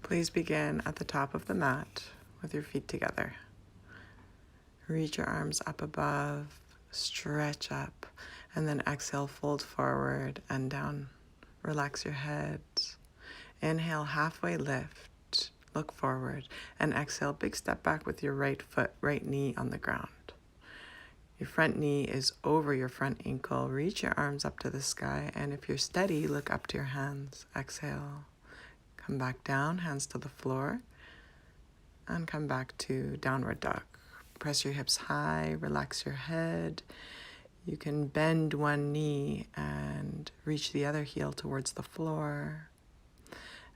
Please begin at the top of the mat with your feet together. Reach your arms up above, stretch up, and then exhale, fold forward and down. Relax your head. Inhale, halfway lift, look forward, and exhale, big step back with your right foot, right knee on the ground. Your front knee is over your front ankle. Reach your arms up to the sky, and if you're steady, look up to your hands. Exhale. Come back down, hands to the floor, and come back to downward dog. Press your hips high, relax your head. You can bend one knee and reach the other heel towards the floor,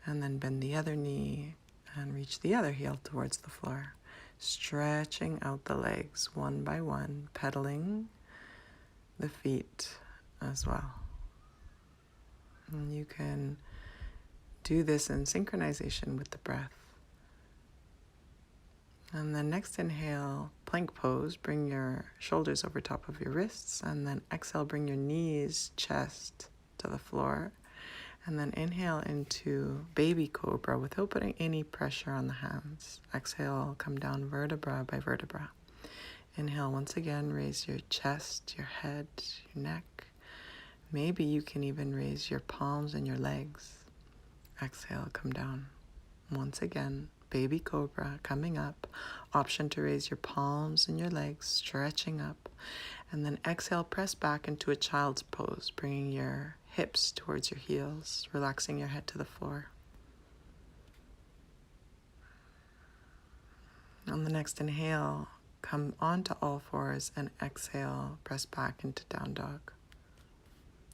and then bend the other knee and reach the other heel towards the floor. Stretching out the legs one by one, pedaling the feet as well. And you can do this in synchronization with the breath. And then next inhale, plank pose, bring your shoulders over top of your wrists, and then exhale, bring your knees, chest to the floor. And then inhale into baby cobra without putting any pressure on the hands. Exhale, come down vertebra by vertebra. Inhale, once again, raise your chest, your head, your neck. Maybe you can even raise your palms and your legs. Exhale, come down. Once again, baby cobra coming up. Option to raise your palms and your legs, stretching up. And then exhale, press back into a child's pose, bringing your hips towards your heels, relaxing your head to the floor. On the next inhale, come onto all fours and exhale, press back into down dog.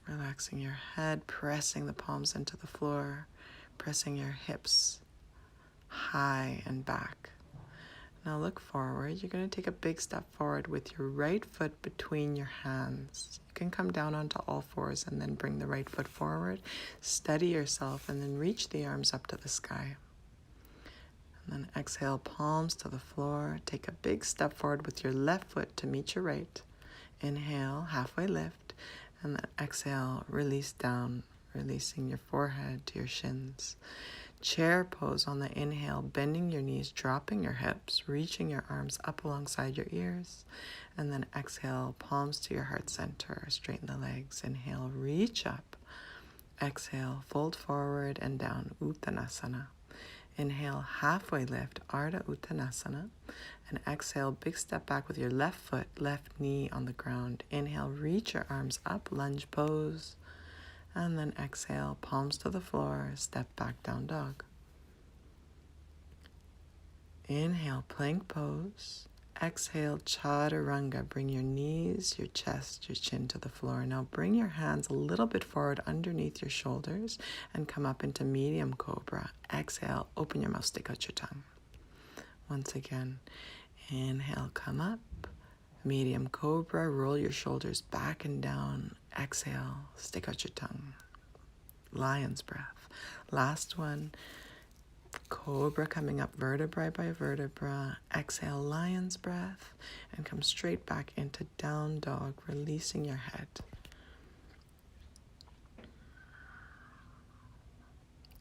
Relaxing your head, pressing the palms into the floor, pressing your hips high and back. Now look forward. You're going to take a big step forward with your right foot between your hands. You can come down onto all fours and then bring the right foot forward. Steady yourself and then reach the arms up to the sky. And then exhale, palms to the floor. Take a big step forward with your left foot to meet your right. Inhale, halfway lift, and then exhale, release down, releasing your forehead to your shins. Chair pose on the inhale, bending your knees, dropping your hips, reaching your arms up alongside your ears. And then exhale, palms to your heart center, straighten the legs. Inhale, reach up. Exhale, fold forward and down, Uttanasana. Inhale, halfway lift, Ardha Uttanasana. And exhale, big step back with your left foot, left knee on the ground. Inhale, reach your arms up, lunge pose. And then exhale, palms to the floor, step back, down dog. Inhale, plank pose. Exhale, chaturanga. Bring your knees, your chest, your chin to the floor. Now bring your hands a little bit forward underneath your shoulders and come up into medium cobra. Exhale, open your mouth, stick out your tongue. Once again, inhale, come up. Medium cobra, roll your shoulders back and down. Exhale, stick out your tongue. Lion's breath. Last one. Cobra coming up vertebra by vertebra. Exhale, lion's breath. And come straight back into down dog, releasing your head.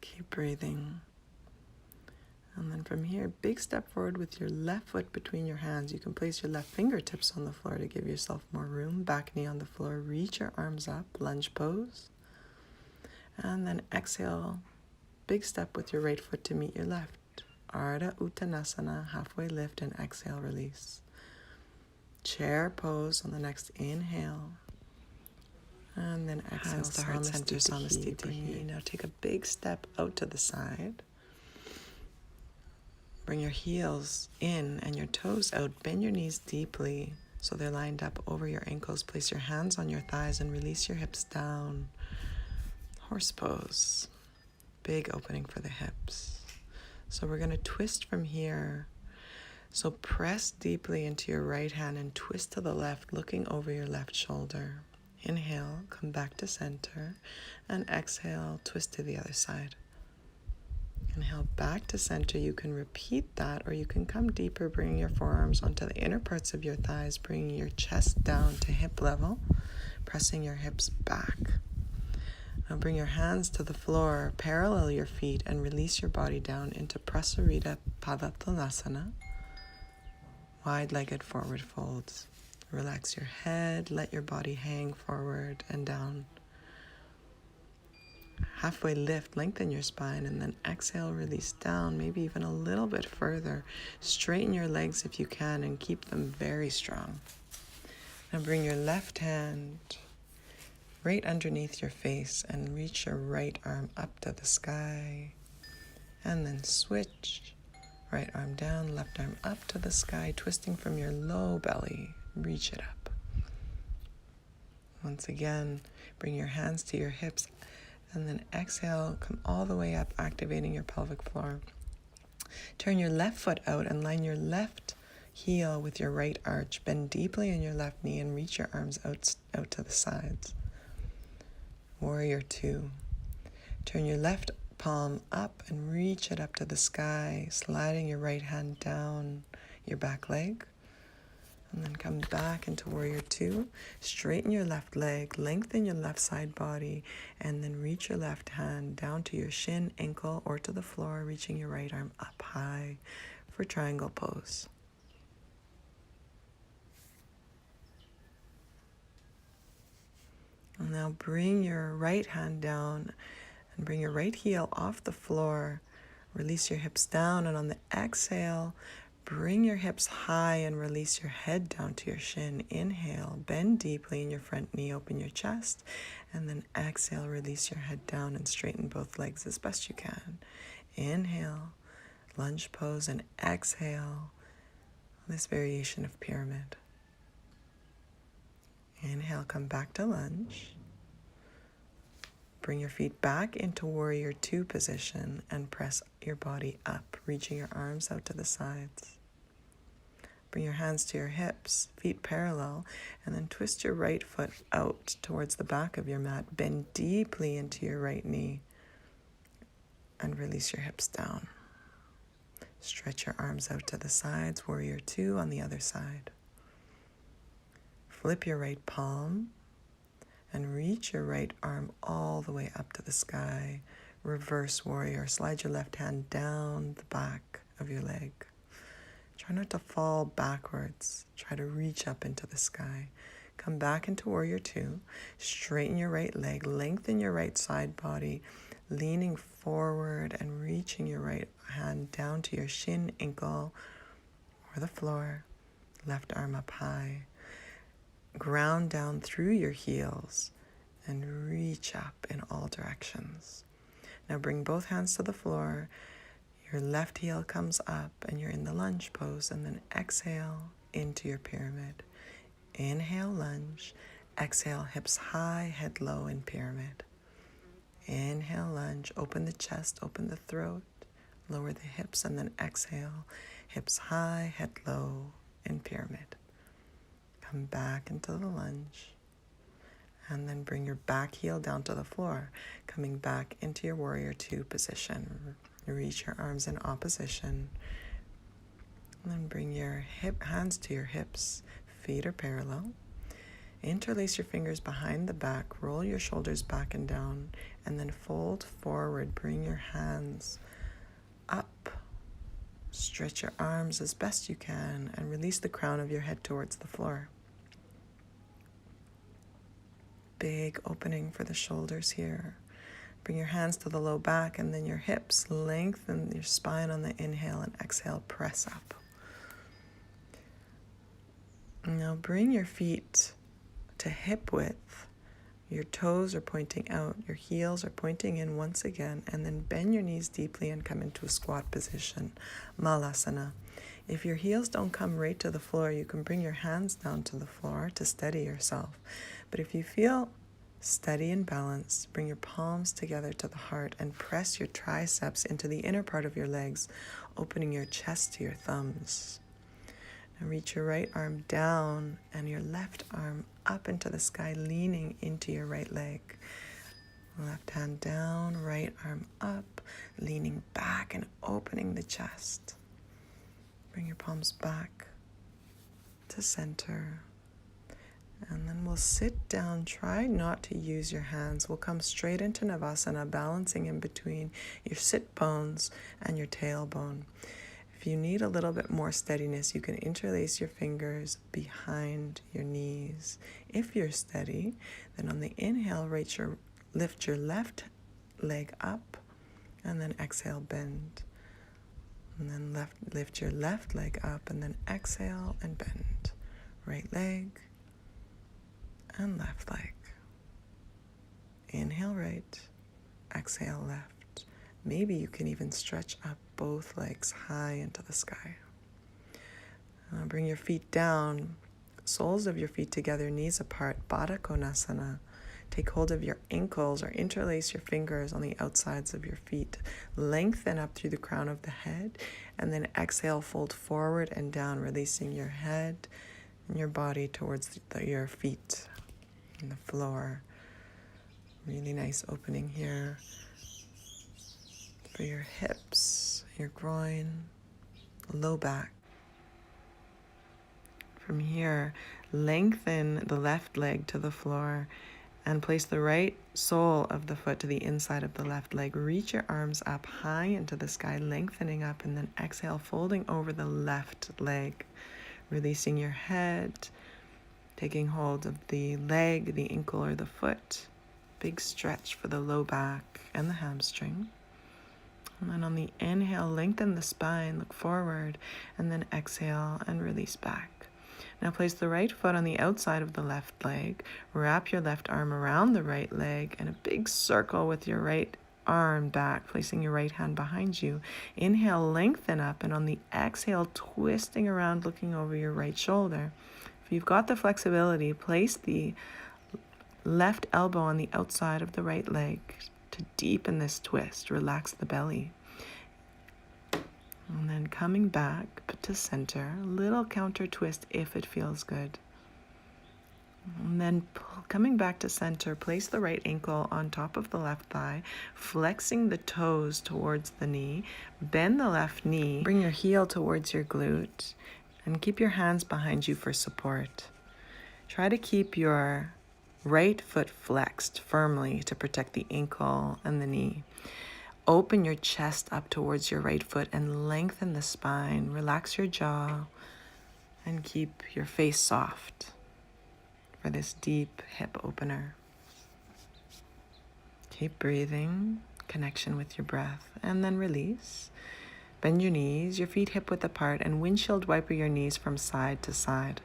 Keep breathing. And then from here, big step forward with your left foot between your hands. You can place your left fingertips on the floor to give yourself more room. Back knee on the floor. Reach your arms up. Lunge pose. And then exhale. Big step with your right foot to meet your left. Ardha Uttanasana. Halfway lift and exhale. Release. Chair pose on the next inhale. And then exhale. Hands to heart center, Samastiti. Now take a big step out to the side. Bring your heels in and your toes out. Bend your knees deeply so they're lined up over your ankles. Place your hands on your thighs and release your hips down. Horse pose. Big opening for the hips. So we're going to twist from here. So press deeply into your right hand and twist to the left, looking over your left shoulder. Inhale, come back to center, and exhale, twist to the other side. Inhale back to center. You can repeat that, or you can come deeper, bringing your forearms onto the inner parts of your thighs, bringing your chest down to hip level, pressing your hips back. Now bring your hands to the floor, parallel your feet, and release your body down into Prasarita Padattanasana, wide-legged forward folds. Relax your head, let your body hang forward and down. Halfway lift, lengthen your spine, and then exhale, release down, maybe even a little bit further. Straighten your legs if you can and keep them very strong. Now bring your left hand right underneath your face and reach your right arm up to the sky. And then switch. Right arm down, left arm up to the sky, twisting from your low belly. Reach it up. Once again, bring your hands to your hips and then exhale, come all the way up, activating your pelvic floor. Turn your left foot out and line your left heel with your right arch. Bend deeply in your left knee and reach your arms out to the sides. Warrior 2. Turn your left palm up and reach it up to the sky, sliding your right hand down your back leg. And then come back into Warrior 2. Straighten your left leg, lengthen your left side body, and then reach your left hand down to your shin, ankle, or to the floor, reaching your right arm up high for triangle pose. And now bring your right hand down and bring your right heel off the floor. Release your hips down, and on the exhale, bring your hips high and release your head down to your shin. Inhale, bend deeply in your front knee, open your chest, and then exhale, release your head down and straighten both legs as best you can. Inhale, lunge pose, and exhale, this variation of pyramid. Inhale, come back to lunge. Bring your feet back into Warrior 2 position and press your body up, reaching your arms out to the sides. Bring your hands to your hips, feet parallel, and then twist your right foot out towards the back of your mat. Bend deeply into your right knee and release your hips down. Stretch your arms out to the sides, Warrior 2 on the other side. Flip your right palm and reach your right arm all the way up to the sky. Reverse warrior. Slide your left hand down the back of your leg. Try not to fall backwards. Try to reach up into the sky. Come back into Warrior 2. Straighten your right leg. Lengthen your right side body. Leaning forward and reaching your right hand down to your shin, ankle, or the floor. Left arm up high. Ground down through your heels and reach up in all directions. Now bring both hands to the floor. Your left heel comes up and you're in the lunge pose, and then exhale into your pyramid. Inhale, lunge. Exhale, hips high, head low in pyramid. Inhale, lunge. Open the chest, open the throat, lower the hips, and then exhale. Hips high, head low in pyramid. Come back into the lunge, and then bring your back heel down to the floor, coming back into your Warrior 2 position. Reach your arms in opposition, and then bring your hands to your hips. Feet are parallel. Interlace your fingers behind the back, roll your shoulders back and down, and then fold forward. Bring your hands up. Stretch your arms as best you can, and release the crown of your head towards the floor. Big opening for the shoulders here. Bring your hands to the low back and then your hips. Lengthen your spine on the inhale, and exhale, press up. Now bring your feet to hip width. Your toes are pointing out, your heels are pointing in once again, and then bend your knees deeply and come into a squat position, Malasana. If your heels don't come right to the floor, you can bring your hands down to the floor to steady yourself. But if you feel steady and balanced, bring your palms together to the heart and press your triceps into the inner part of your legs, opening your chest to your thumbs. Now reach your right arm down and your left arm up into the sky, leaning into your right leg. Left hand down, right arm up, leaning back and opening the chest. Bring your palms back to center And then we'll sit down. Try not to use your hands. We'll come straight into Navasana, balancing in between your sit bones and your tailbone. If you need a little bit more steadiness, you can interlace your fingers behind your knees. If you're steady, then on the inhale, lift your left leg up, and then exhale, bend. And then lift your left leg up, and then exhale and bend. Right leg and left leg. Inhale right, exhale left. Maybe you can even stretch up both legs high into the sky. Bring your feet down, soles of your feet together, knees apart, Baddha Konasana. Take hold of your ankles or interlace your fingers on the outsides of your feet. Lengthen up through the crown of the head, and then exhale, fold forward and down, releasing your head and your body towards your feet and the floor. Really nice opening here for your hips, your groin, low back. From here, lengthen the left leg to the floor and place the right sole of the foot to the inside of the left leg. Reach your arms up high into the sky, lengthening up, and then exhale, folding over the left leg, releasing your head, taking hold of the leg, the ankle, or the foot. Big stretch for the low back and the hamstring. And then on the inhale, lengthen the spine, look forward, and then exhale and release back. Now place the right foot on the outside of the left leg. Wrap your left arm around the right leg and a big circle with your right arm back, placing your right hand behind you. Inhale, lengthen up, and on the exhale, twisting around, looking over your right shoulder. If you've got the flexibility, place the left elbow on the outside of the right leg to deepen this twist. Relax the belly. And then coming back to center, a little counter twist if it feels good. And then coming back to center, place the right ankle on top of the left thigh, flexing the toes towards the knee, bend the left knee, bring your heel towards your glute, and keep your hands behind you for support. Try to keep your right foot flexed firmly to protect the ankle and the knee. Open your chest up towards your right foot and lengthen the spine. Relax your jaw and keep your face soft for this deep hip opener. Keep breathing, connection with your breath, and then release. Bend your knees, your feet hip width apart, and windshield wiper your knees from side to side.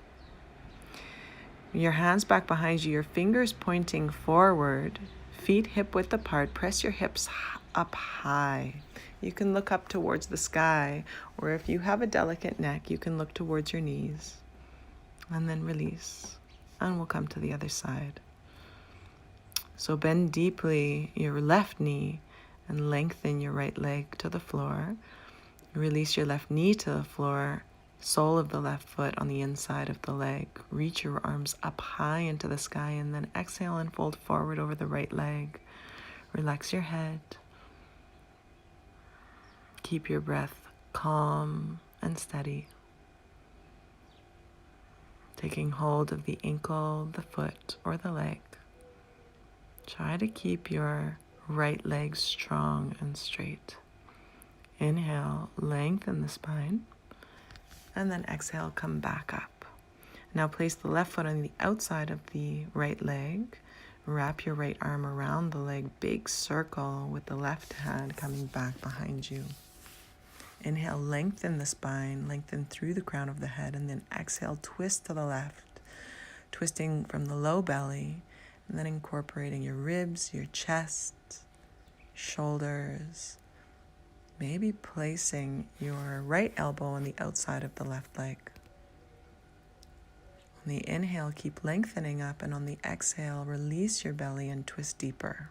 Your hands back behind you, your fingers pointing forward, feet hip width apart. Press your hips up high. You can look up towards the sky, or if you have a delicate neck, you can look towards your knees. And then release, and we'll come to the other side. So bend deeply your left knee and lengthen your right leg to the floor. Release your left knee to the floor, sole of the left foot on the inside of the leg. Reach your arms up high into the sky, and then exhale and fold forward over the right leg. Relax your head. Keep your breath calm and steady. Taking hold of the ankle, the foot, or the leg. Try to keep your right leg strong and straight. Inhale, lengthen the spine, and then exhale, come back up. Now place the left foot on the outside of the right leg. Wrap your right arm around the leg, big circle with the left hand coming back behind you. Inhale, lengthen the spine, lengthen through the crown of the head, and then exhale, twist to the left, twisting from the low belly, and then incorporating your ribs, your chest, shoulders, maybe placing your right elbow on the outside of the left leg. On the inhale, keep lengthening up, and on the exhale, release your belly and twist deeper.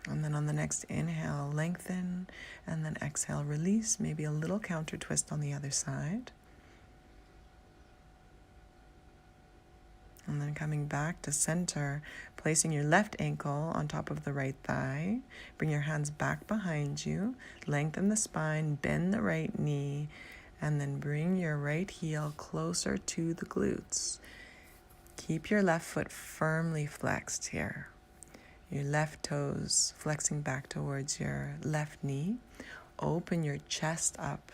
And then on the next inhale, lengthen, and then exhale, release, maybe a little counter twist on the other side. And then coming back to center, placing your left ankle on top of the right thigh. Bring your hands back behind you. Lengthen the spine, bend the right knee, and then bring your right heel closer to the glutes. Keep your left foot firmly flexed here. Your left toes flexing back towards your left knee. Open your chest up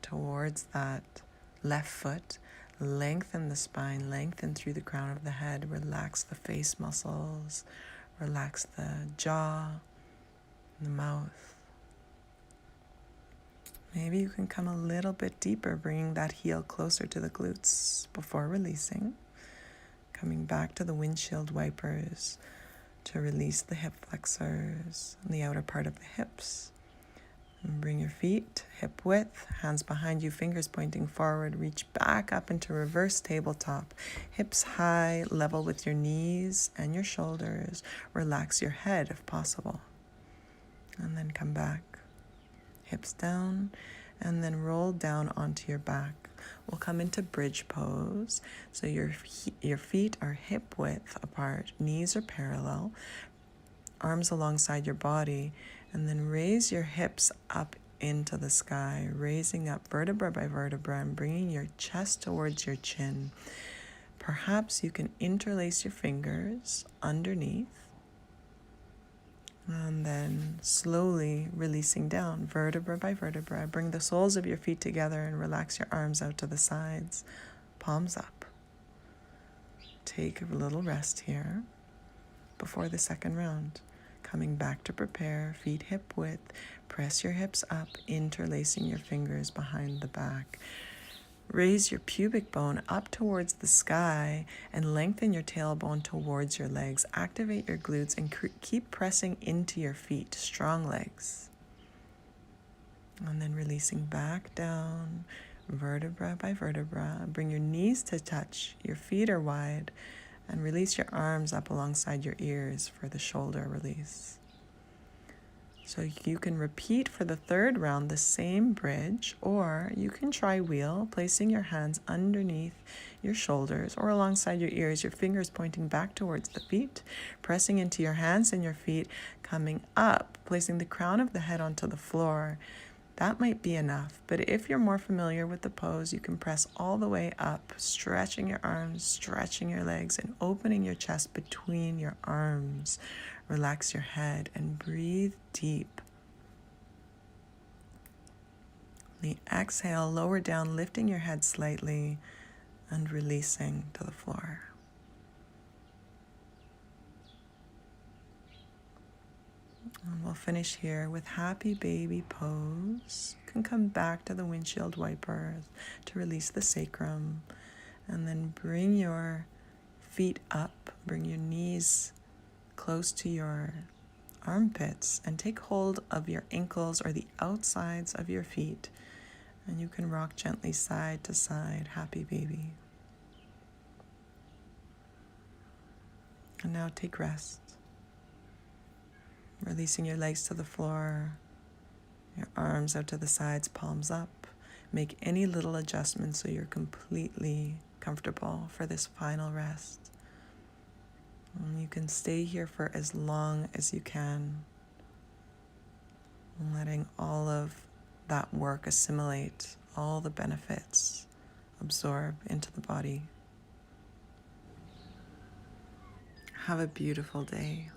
towards that left foot. Lengthen the spine, lengthen through the crown of the head. Relax the face muscles. Relax the jaw, the mouth. Maybe you can come a little bit deeper, bringing that heel closer to the glutes before releasing. Coming back to the windshield wipers to release the hip flexors and the outer part of the hips. And bring your feet hip width, hands behind you, fingers pointing forward. Reach back up into reverse tabletop. Hips high, level with your knees and your shoulders. Relax your head if possible. And then come back. Hips down, and then roll down onto your back. We'll come into bridge pose. So your feet are hip width apart, knees are parallel, arms alongside your body, and then raise your hips up into the sky, raising up vertebra by vertebra and bringing your chest towards your chin. Perhaps you can interlace your fingers underneath, and then slowly releasing down, vertebra by vertebra. Bring the soles of your feet together and relax your arms out to the sides, palms up. Take a little rest here before the second round. Coming back to prepare, feet hip width. Press your hips up, interlacing your fingers behind the back. Raise your pubic bone up towards the sky and lengthen your tailbone towards your legs. Activate your glutes and keep pressing into your feet. Strong legs. And then releasing back down, vertebra by vertebra. Bring your knees to touch. Your feet are wide. And release your arms up alongside your ears for the shoulder release. So you can repeat for the third round the same bridge, or you can try wheel, placing your hands underneath your shoulders or alongside your ears, your fingers pointing back towards the feet, pressing into your hands and your feet, coming up, placing the crown of the head onto the floor. That might be enough, but if you're more familiar with the pose, you can press all the way up, stretching your arms, stretching your legs, and opening your chest between your arms. Relax your head and breathe deep. The exhale, lower down, lifting your head slightly and releasing to the floor. And we'll finish here with happy baby pose. You can come back to the windshield wipers to release the sacrum. And then bring your feet up, bring your knees close to your armpits and take hold of your ankles or the outsides of your feet. And you can rock gently side to side, happy baby. And now take rest. Releasing your legs to the floor, your arms out to the sides, palms up. Make any little adjustments so you're completely comfortable for this final rest. And you can stay here for as long as you can, letting all of that work assimilate, all the benefits absorb into the body. Have a beautiful day.